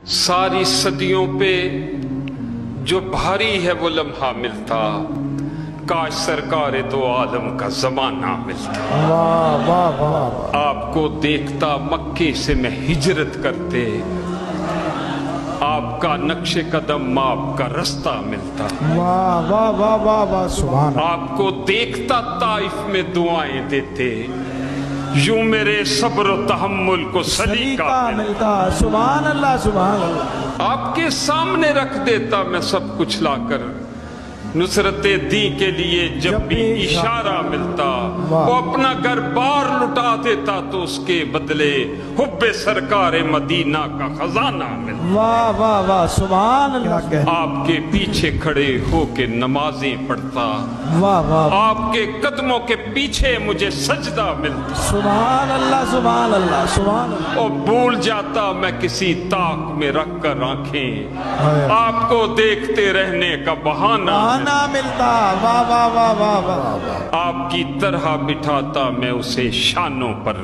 ساری صدیوں پہ جو بھاری ہے وہ لمحہ ملتا، کاش سرکار دو عالم کا زمانہ ملتا۔ واہ واہ واہ، آپ کو دیکھتا مکے سے میں ہجرت کرتے، آپ کا نقش قدم آپ کا رستہ ملتا۔ واہ واہ واہ واہ واہ، سبحان اللہ۔ آپ کو دیکھتا طائف میں دعائیں دیتے، یوں میرے صبر و تحمل کو سلیقہ ملتا۔ ملتا، سبحان اللہ سبحان اللہ۔ آپ کے سامنے رکھ دیتا میں سب کچھ لا کر، نصرت دین کے لیے جب بھی اشارہ ملتا، وہ اپنا گھر بار لٹا دیتا تو اس کے بدلے حب سرکار مدینہ کا خزانہ ملتا۔ واہ واہ واہ، سبحان اللہ۔ آپ کے پیچھے کھڑے ہو کے نمازیں پڑھتا، واہ واہ، آپ کے قدموں کے پیچھے مجھے سجدہ ملتا، سبحان اللہ سبحان اللہ سبحان اللہ۔ اور بھول جاتا میں کسی طاق میں رکھ کر آنکھیں، آپ کو دیکھتے رہنے کا بہانہ آنا ملتا، واہ واہ واہ واہ واہ۔ آپ کی طرح بٹھاتا میں اسے شانوں پر،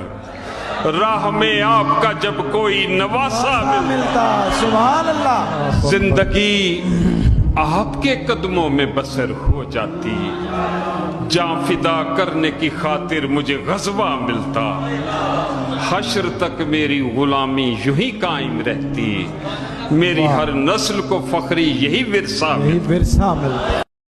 راہ میں آپ کا جب کوئی نواسا ملتا، سبحان اللہ۔ زندگی آپ کے قدموں میں بسر ہو جاتی، جان فدا کرنے کی خاطر مجھے غزوہ ملتا، حشر تک میری غلامی یوں ہی قائم رہتی، میری ہر نسل کو فخری یہی ورثہ ورثہ ملتا۔